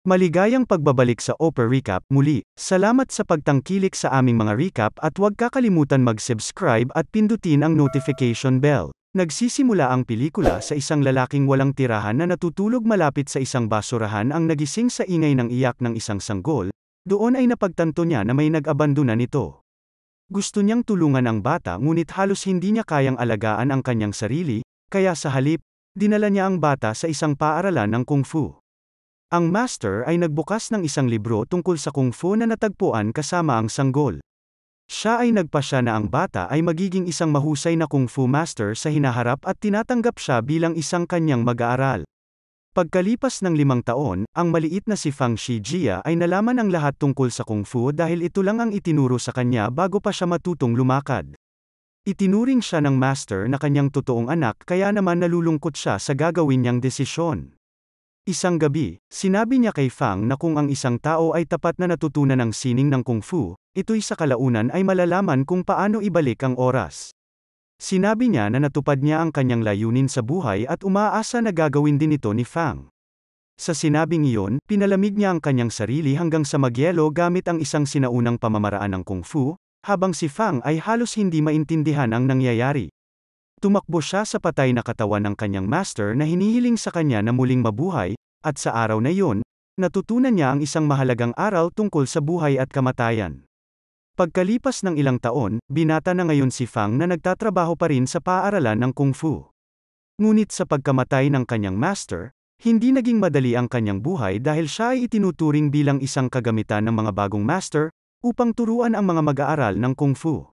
Maligayang pagbabalik sa Oprah Recap muli. Salamat sa pagtangkilik sa aming mga recap at huwag kakalimutan mag-subscribe at pindutin ang notification bell. Nagsisimula ang pelikula sa isang lalaking walang tirahan na natutulog malapit sa isang basurahan ang nagising sa ingay ng iyak ng isang sanggol. Doon ay napagtanto niya na may nag-abandona nito. Gusto niyang tulungan ang bata ngunit halos hindi niya kayang alagaan ang kanyang sarili, kaya sa halip, dinala niya ang bata sa isang paaralan ng kung fu. Ang master ay nagbukas ng isang libro tungkol sa kung fu na natagpuan kasama ang sanggol. Siya ay nagpasya na ang bata ay magiging isang mahusay na kung fu master sa hinaharap at tinatanggap siya bilang isang kanyang mag-aaral. Pagkalipas ng 5 taon, ang maliit na si Fang Shijia ay nalaman ang lahat tungkol sa kung fu dahil ito lang ang itinuro sa kanya bago pa siya matutong lumakad. Itinuring siya ng master na kanyang totoong anak kaya naman nalulungkot siya sa gagawin niyang desisyon. Isang gabi, sinabi niya kay Fang na kung ang isang tao ay tapat na natutunan ng sining ng kung fu, ito'y sa kalaunan ay malalaman kung paano ibalik ang oras. Sinabi niya na natupad niya ang kanyang layunin sa buhay at umaasa na gagawin din ito ni Fang. Sa sinabing iyon, pinalamig niya ang kanyang sarili hanggang sa magyelo gamit ang isang sinaunang pamamaraan ng kung fu, habang si Fang ay halos hindi maintindihan ang nangyayari. Tumakbo siya sa patay na katawan ng kanyang master na hinihiling sa kanya na muling mabuhay, at sa araw na iyon, natutunan niya ang isang mahalagang aral tungkol sa buhay at kamatayan. Pagkalipas ng ilang taon, binata na ngayon si Fang na nagtatrabaho pa rin sa paaralan ng kung fu. Ngunit sa pagkamatay ng kanyang master, hindi naging madali ang kanyang buhay dahil siya ay itinuturing bilang isang kagamitan ng mga bagong master, upang turuan ang mga mag-aaral ng kung fu.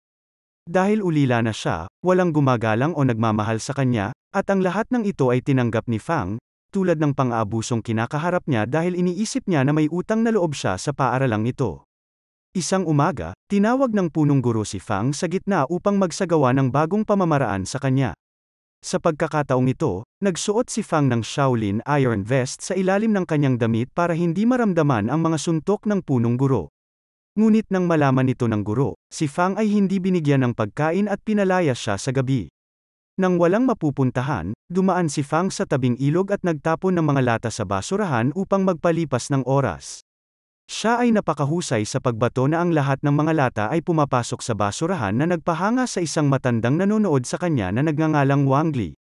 Dahil ulila na siya, walang gumagalang o nagmamahal sa kanya, at ang lahat ng ito ay tinanggap ni Fang, tulad ng pang-aabusong kinakaharap niya dahil iniisip niya na may utang na loob siya sa paaralang ito. Isang umaga, tinawag ng punong guro si Fang sa gitna upang magsagawa ng bagong pamamaraan sa kanya. Sa pagkakataong ito, nagsuot si Fang ng Shaolin Iron Vest sa ilalim ng kanyang damit para hindi maramdaman ang mga suntok ng punong guro. Ngunit nang malaman ito ng guro, si Fang ay hindi binigyan ng pagkain at pinalayas siya sa gabi. Nang walang mapupuntahan, dumaan si Fang sa tabing ilog at nagtapon ng mga lata sa basurahan upang magpalipas ng oras. Siya ay napakahusay sa pagbato na ang lahat ng mga lata ay pumapasok sa basurahan na nagpahanga sa isang matandang nanonood sa kanya na nagngangalang Wang Li.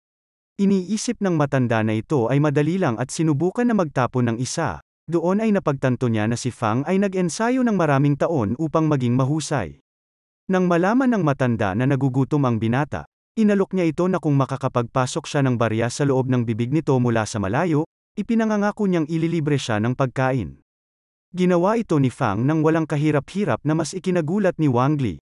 Iniisip ng matanda na ito ay madali lang at sinubukan na magtapon ng isa. Doon ay napagtanto niya na si Fang ay nag-ensayo ng maraming taon upang maging mahusay. Nang malaman ng matanda na nagugutom ang binata, inalok niya ito na kung makakapagpasok siya ng barya sa loob ng bibig nito mula sa malayo, ipinangangako niyang ililibre siya ng pagkain. Ginawa ito ni Fang nang walang kahirap-hirap na mas ikinagulat ni Wang Li.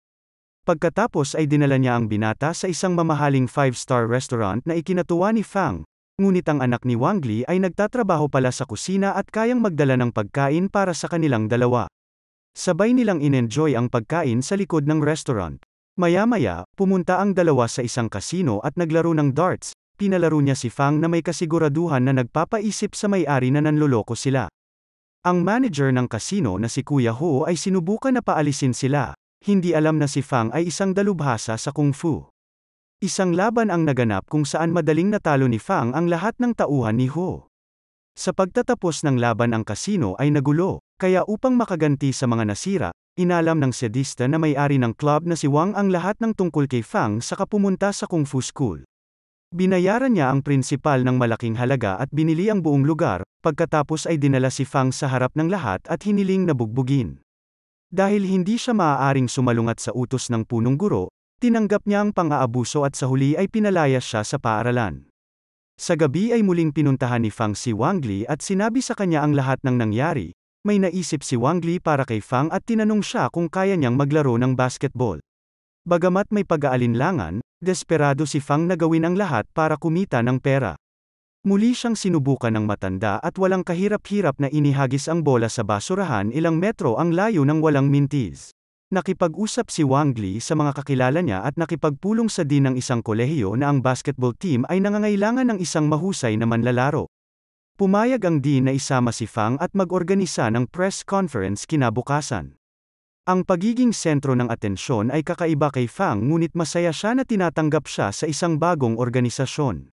Pagkatapos ay dinala niya ang binata sa isang mamahaling 5-star restaurant na ikinatuwa ni Fang. Ngunit ang anak ni Wang Li ay nagtatrabaho pala sa kusina at kayang magdala ng pagkain para sa kanilang dalawa. Sabay nilang inenjoy ang pagkain sa likod ng restaurant. Maya-maya, pumunta ang dalawa sa isang kasino at naglaro ng darts. Pinalaro niya si Fang na may kasiguraduhan na nagpapaisip sa may-ari na nanloloko sila. Ang manager ng kasino na si Kuya Ho ay sinubukan na paalisin sila. Hindi alam na si Fang ay isang dalubhasa sa kung fu. Isang laban ang naganap kung saan madaling natalo ni Fang ang lahat ng tauhan ni Ho. Sa pagtatapos ng laban ang kasino ay nagulo, kaya upang makaganti sa mga nasira, inalam ng sadista na may-ari ng club na si Wang ang lahat ng tungkol kay Fang saka pumunta sa Kung Fu School. Binayaran niya ang prinsipal ng malaking halaga at binili ang buong lugar, pagkatapos ay dinala si Fang sa harap ng lahat at hiniling na bugbugin. Dahil hindi siya maaaring sumalungat sa utos ng punong guro, tinanggap niya ang pang-aabuso at sa huli ay pinalayas siya sa paaralan. Sa gabi ay muling pinuntahan ni Fang si Wang Li at sinabi sa kanya ang lahat ng nangyari. May naisip si Wang Li para kay Fang at tinanong siya kung kaya niyang maglaro ng basketball. Bagamat may pag-aalinlangan, desperado si Fang na gawin ang lahat para kumita ng pera. Muli siyang sinubukan ng matanda at walang kahirap-hirap na inihagis ang bola sa basurahan ilang metro ang layo ng walang mintis. Nakipag-usap si Wang Li sa mga kakilala niya at nakipagpulong sa dean ng isang kolehiyo na ang basketball team ay nangangailangan ng isang mahusay na manlalaro. Pumayag ang dean na isama si Fang at mag-organisa ng press conference kinabukasan. Ang pagiging sentro ng atensyon ay kakaiba kay Fang ngunit masaya siya na tinatanggap siya sa isang bagong organisasyon.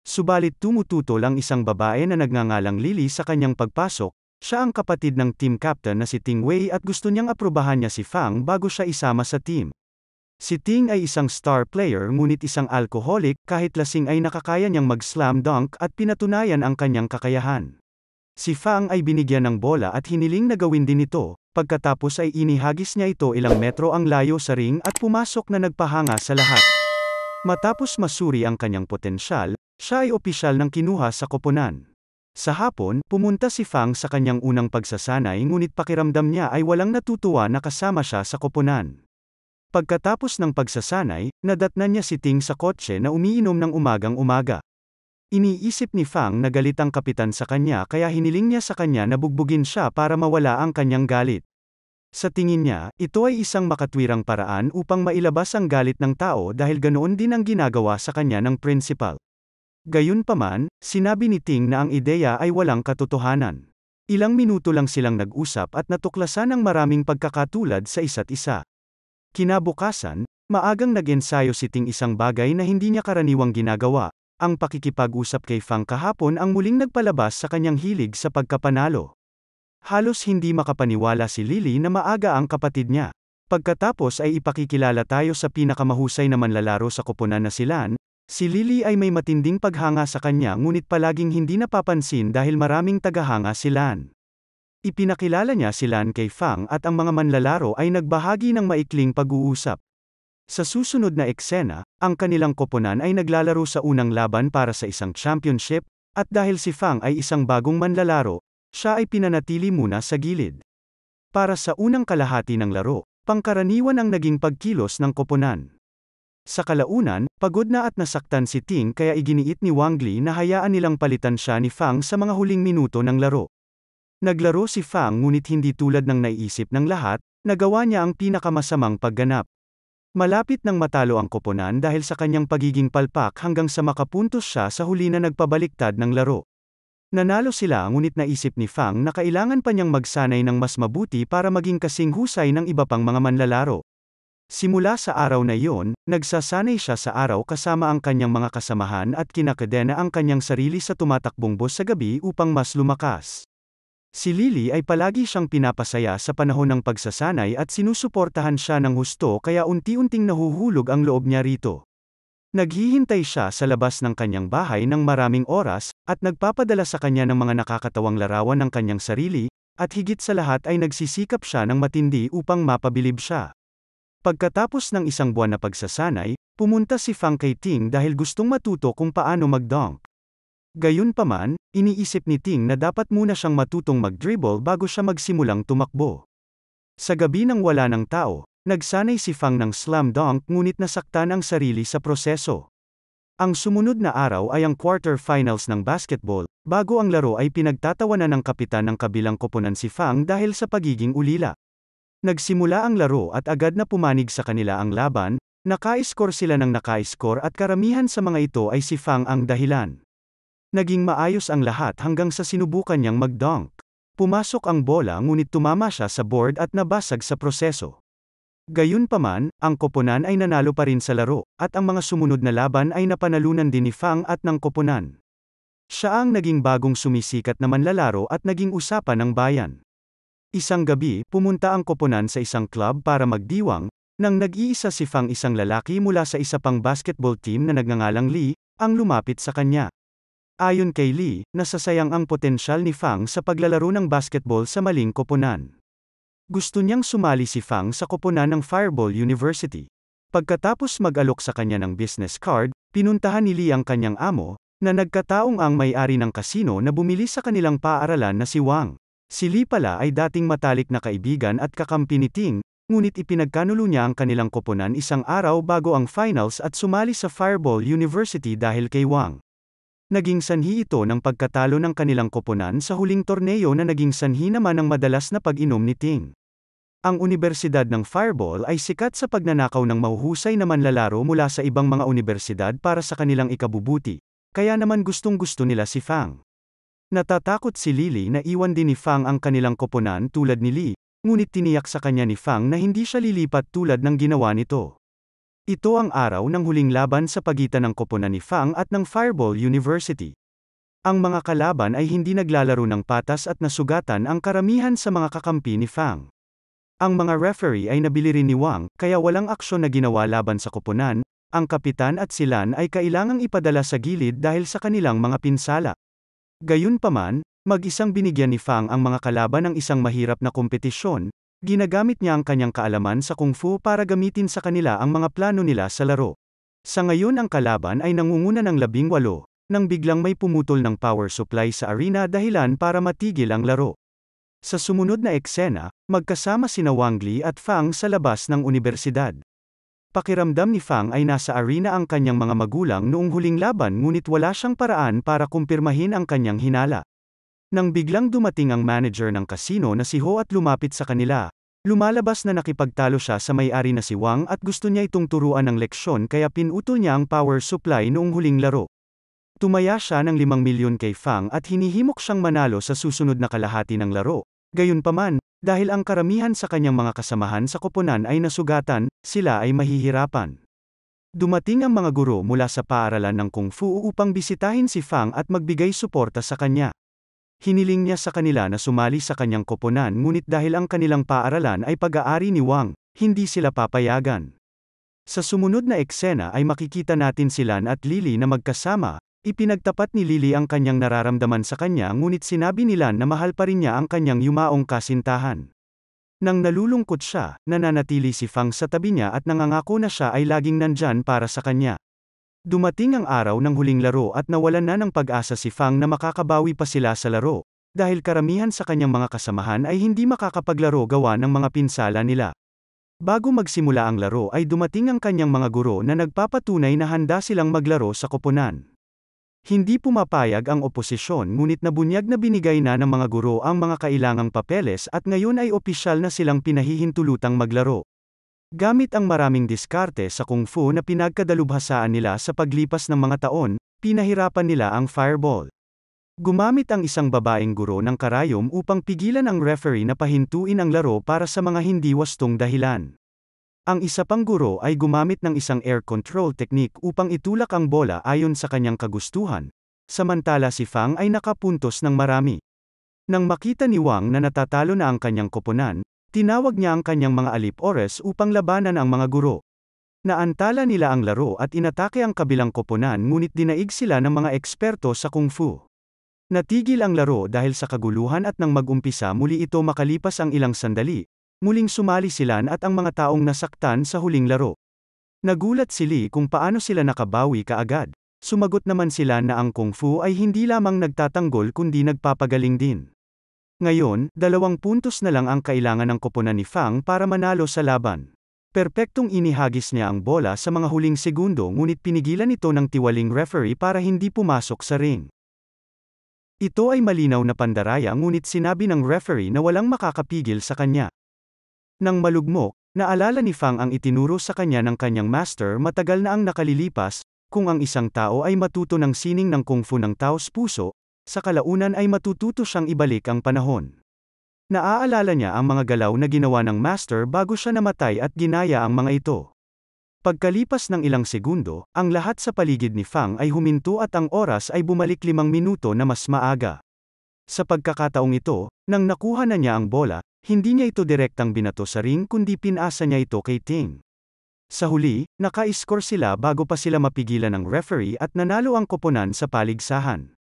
Subalit tumututol ang isang babae na nagngangalang Lily sa kanyang pagpasok. Siya ang kapatid ng team captain na si Ting Wei at gusto niyang aprubahan niya si Fang bago siya isama sa team. Si Ting ay isang star player ngunit isang alcoholic, kahit lasing ay nakakaya niyang mag-slam dunk at pinatunayan ang kanyang kakayahan. Si Fang ay binigyan ng bola at hiniling na gawin din ito, pagkatapos ay inihagis niya ito ilang metro ang layo sa ring at pumasok na nagpahanga sa lahat. Matapos masuri ang kanyang potensyal, siya ay opisyal ng kinuha sa koponan. Sa hapon, pumunta si Fang sa kanyang unang pagsasanay ngunit pakiramdam niya ay walang natutuwa na kasama siya sa koponan. Pagkatapos ng pagsasanay, nadatnan niya si Ting sa kotse na umiinom ng umagang-umaga. Iniisip ni Fang na galit ang kapitan sa kanya kaya hiniling niya sa kanya na bugbugin siya para mawala ang kanyang galit. Sa tingin niya, ito ay isang makatwirang paraan upang mailabas ang galit ng tao dahil ganoon din ang ginagawa sa kanya ng principal. Gayunpaman, sinabi ni Ting na ang ideya ay walang katotohanan. Ilang minuto lang silang nag-usap at natuklasan ang maraming pagkakatulad sa isa't isa. Kinabukasan, maagang nag-ensayo si Ting isang bagay na hindi niya karaniwang ginagawa. Ang pakikipag-usap kay Fang kahapon ang muling nagpalabas sa kanyang hilig sa pagkapanalo. Halos hindi makapaniwala si Lily na maaga ang kapatid niya. Pagkatapos ay ipakikilala tayo sa pinakamahusay na manlalaro sa koponan na si Lan. Si Lily ay may matinding paghanga sa kanya ngunit palaging hindi napapansin dahil maraming tagahanga si Lan. Ipinakilala niya si Lan kay Fang at ang mga manlalaro ay nagbahagi ng maikling pag-uusap. Sa susunod na eksena, ang kanilang koponan ay naglalaro sa unang laban para sa isang championship, at dahil si Fang ay isang bagong manlalaro, siya ay pinanatili muna sa gilid. Para sa unang kalahati ng laro, pangkaraniwan ang naging pagkilos ng koponan. Sa kalaunan, pagod na at nasaktan si Ting kaya iginiit ni Wang Li na hayaan nilang palitan siya ni Fang sa mga huling minuto ng laro. Naglaro si Fang ngunit hindi tulad ng naiisip ng lahat, nagawa niya ang pinakamasamang pagganap. Malapit nang matalo ang koponan dahil sa kanyang pagiging palpak hanggang sa makapuntos siya sa huli na nagbabaliktad ng laro. Nanalo sila ngunit naisip ni Fang na kailangan pa niyang magsanay ng mas mabuti para maging kasing husay ng iba pang mga manlalaro. Simula sa araw na iyon, nagsasanay siya sa araw kasama ang kanyang mga kasamahan at kinakadena ang kanyang sarili sa tumatakbong bus sa gabi upang mas lumakas. Si Lily ay palagi siyang pinapasaya sa panahon ng pagsasanay at sinusuportahan siya ng husto kaya unti-unting nahuhulog ang loob niya rito. Naghihintay siya sa labas ng kanyang bahay ng maraming oras, at nagpapadala sa kanya ng mga nakakatawang larawan ng kanyang sarili, at higit sa lahat ay nagsisikap siya ng matindi upang mapabilib siya. Pagkatapos ng isang buwan na pagsasanay, pumunta si Fang kay Ting dahil gustong matuto kung paano mag-dunk. Gayunpaman, iniisip ni Ting na dapat muna siyang matutong mag-dribble bago siya magsimulang tumakbo. Sa gabi nang wala ng tao, nagsanay si Fang ng slam dunk ngunit nasaktan ang sarili sa proseso. Ang sumunod na araw ay ang quarter-finals ng basketball, bago ang laro ay pinagtatawanan ng kapitan ng kabilang koponan si Fang dahil sa pagiging ulila. Nagsimula ang laro at agad na pumanig sa kanila ang laban, naka-score sila ng naka-score at karamihan sa mga ito ay si Fang ang dahilan. Naging maayos ang lahat hanggang sa sinubukan niyang mag-dunk. Pumasok ang bola ngunit tumama siya sa board at nabasag sa proseso. Gayunpaman, ang koponan ay nanalo pa rin sa laro, at ang mga sumunod na laban ay napanalunan din ni Fang at ng koponan. Siya ang naging bagong sumisikat na manlalaro at naging usapan ng bayan. Isang gabi, pumunta ang koponan sa isang club para magdiwang, nang nag-iisa si Fang isang lalaki mula sa isa pang basketball team na nagngangalang Lee, ang lumapit sa kanya. Ayon kay Lee, nasasayang ang potensyal ni Fang sa paglalaro ng basketball sa maling koponan. Gusto niyang sumali si Fang sa koponan ng Fireball University. Pagkatapos mag-alok sa kanya ng business card, pinuntahan ni Lee ang kanyang amo, na nagkataong ang may-ari ng kasino na bumili sa kanilang paaralan na si Wang. Si Lee pala ay dating matalik na kaibigan at kakampi ni Ting, ngunit ipinagkanulo niya ang kanilang koponan isang araw bago ang finals at sumali sa Fireball University dahil kay Wang. Naging sanhi ito ng pagkatalo ng kanilang koponan sa huling torneo na naging sanhi naman ng madalas na pag-inom ni Ting. Ang Universidad ng Fireball ay sikat sa pagnanakaw ng mahuhusay na manlalaro mula sa ibang mga universidad para sa kanilang ikabubuti, kaya naman gustong-gusto nila si Fang. Natatakot si Lily na iwan din ni Fang ang kanilang koponan tulad ni Lee, ngunit tiniyak sa kanya ni Fang na hindi siya lilipat tulad ng ginawa nito. Ito ang araw ng huling laban sa pagitan ng koponan ni Fang at ng Fireball University. Ang mga kalaban ay hindi naglalaro ng patas at nasugatan ang karamihan sa mga kakampi ni Fang. Ang mga referee ay nabili rin ni Wang, kaya walang aksyon na ginawa laban sa koponan. Ang kapitan at si Lan ay kailangang ipadala sa gilid dahil sa kanilang mga pinsala. Gayunpaman, mag-isang binigyan ni Fang ang mga kalaban ng isang mahirap na kompetisyon. Ginagamit niya ang kanyang kaalaman sa kung fu para gamitin sa kanila ang mga plano nila sa laro. Sa ngayon ang kalaban ay nangunguna ng 18, nang biglang may pumutol ng power supply sa arena dahilan para matigil ang laro. Sa sumunod na eksena, magkasama sina Wang Li at Fang sa labas ng unibersidad. Pakiramdam ni Fang ay nasa arena ang kanyang mga magulang noong huling laban ngunit wala siyang paraan para kumpirmahin ang kanyang hinala. Nang biglang dumating ang manager ng kasino na si Ho at lumapit sa kanila, lumalabas na nakipagtalo siya sa may-ari na si Wang at gusto niya itong turuan ng leksyon kaya pinutol niya ang power supply noong huling laro. Tumaya siya ng 5 milyon kay Fang at hinihimok siyang manalo sa susunod na kalahati ng laro. Gayunpaman, dahil ang karamihan sa kanyang mga kasamahan sa koponan ay nasugatan, sila ay mahihirapan. Dumating ang mga guro mula sa paaralan ng Kung Fu upang bisitahin si Fang at magbigay suporta sa kanya. Hiniling niya sa kanila na sumali sa kanyang koponan ngunit dahil ang kanilang paaralan ay pag-aari ni Wang, hindi sila papayagan. Sa sumunod na eksena ay makikita natin si Lan at Lily na magkasama. Ipinagtapat ni Lily ang kanyang nararamdaman sa kanya ngunit sinabi ni Lan na mahal pa rin niya ang kanyang yumaong kasintahan. Nang nalulungkot siya, nananatili si Fang sa tabi niya at nangangako na siya ay laging nandyan para sa kanya. Dumating ang araw ng huling laro at nawalan na ng pag-asa si Fang na makakabawi pa sila sa laro, dahil karamihan sa kanyang mga kasamahan ay hindi makakapaglaro gawa ng mga pinsala nila. Bago magsimula ang laro ay dumating ang kanyang mga guro na nagpapatunay na handa silang maglaro sa koponan. Hindi pumapayag ang oposisyon ngunit nabunyag na binigay na ng mga guro ang mga kailangang papeles at ngayon ay opisyal na silang pinahihintulutang maglaro. Gamit ang maraming diskarte sa kung fu na pinagkadalubhasaan nila sa paglipas ng mga taon, pinahirapan nila ang fireball. Gumamit ang isang babaeng guro ng karayom upang pigilan ang referee na pahintuin ang laro para sa mga hindi wastong dahilan. Ang isa pang guro ay gumamit ng isang air control technique upang itulak ang bola ayon sa kanyang kagustuhan, samantala si Fang ay nakapuntos ng marami. Nang makita ni Wang na natatalo na ang kanyang koponan, tinawag niya ang kanyang mga alip-ores upang labanan ang mga guro. Naantala nila ang laro at inatake ang kabilang koponan ngunit dinaig sila ng mga eksperto sa kung fu. Natigil ang laro dahil sa kaguluhan at nang mag-umpisa muli ito makalipas ang ilang sandali. Muling sumali sila at ang mga taong nasaktan sa huling laro. Nagulat si Lee kung paano sila nakabawi kaagad. Sumagot naman sila na ang kung fu ay hindi lamang nagtatanggol kundi nagpapagaling din. Ngayon, 2 puntos na lang ang kailangan ng koponan ni Fang para manalo sa laban. Perpektong inihagis niya ang bola sa mga huling segundo ngunit pinigilan ito ng tiwaling referee para hindi pumasok sa ring. Ito ay malinaw na pandaraya ngunit sinabi ng referee na walang makakapigil sa kanya. Nang malugmok, naalala ni Fang ang itinuro sa kanya ng kanyang master matagal na ang nakalilipas, kung ang isang tao ay matuto ng sining ng kung fu ng taos puso, sa kalaunan ay matututo siyang ibalik ang panahon. Naaalala niya ang mga galaw na ginawa ng master bago siya namatay at ginaya ang mga ito. Pagkalipas ng ilang segundo, ang lahat sa paligid ni Fang ay huminto at ang oras ay bumalik 5 minuto na mas maaga. Sa pagkakataong ito, nang nakuha na niya ang bola, hindi niya ito direktang binato sa ring kundi pinasa niya ito kay Ting. Sa huli, naka-score sila bago pa sila mapigilan ng referee at nanalo ang koponan sa paligsahan.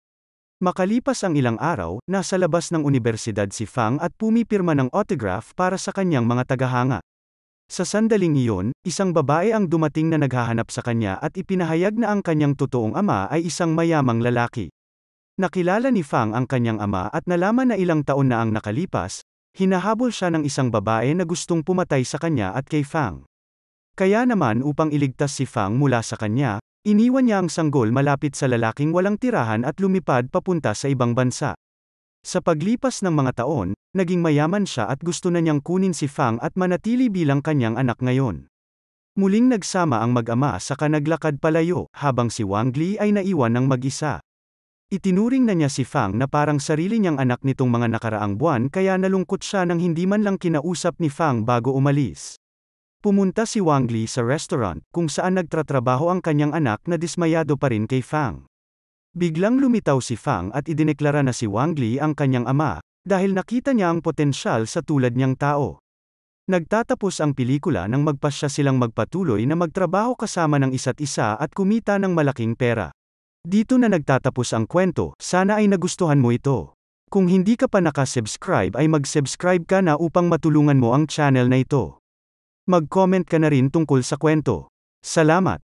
Makalipas ang ilang araw, nasa labas ng unibersidad si Fang at pumipirma ng autograph para sa kanyang mga tagahanga. Sa sandaling iyon, isang babae ang dumating na naghahanap sa kanya at ipinahayag na ang kanyang totoong ama ay isang mayamang lalaki. Nakilala ni Fang ang kanyang ama at nalaman na ilang taon na ang nakalipas. Hinahabol siya ng isang babae na gustong pumatay sa kanya at kay Fang. Kaya naman upang iligtas si Fang mula sa kanya, iniwan niya ang sanggol malapit sa lalaking walang tirahan at lumipad papunta sa ibang bansa. Sa paglipas ng mga taon, naging mayaman siya at gusto na niyang kunin si Fang at manatili bilang kanyang anak ngayon. Muling nagsama ang mag-ama saka naglakad palayo, habang si Wang Li ay naiwan ng mag-isa. Itinuring na niya si Fang na parang sarili niyang anak nitong mga nakaraang buwan kaya nalungkot siya nang hindi man lang kinausap ni Fang bago umalis. Pumunta si Wang Li sa restaurant, kung saan nagtatrabaho ang kanyang anak na dismayado pa rin kay Fang. Biglang lumitaw si Fang at idineklara na si Wang Li ang kanyang ama, dahil nakita niya ang potensyal sa tulad niyang tao. Nagtatapos ang pelikula nang magpasya silang magpatuloy na magtrabaho kasama ng isa't isa at kumita ng malaking pera. Dito na nagtatapos ang kwento, sana ay nagustuhan mo ito. Kung hindi ka pa nakasubscribe ay mag-subscribe ka na upang matulungan mo ang channel na ito. Mag-comment ka na rin tungkol sa kwento. Salamat!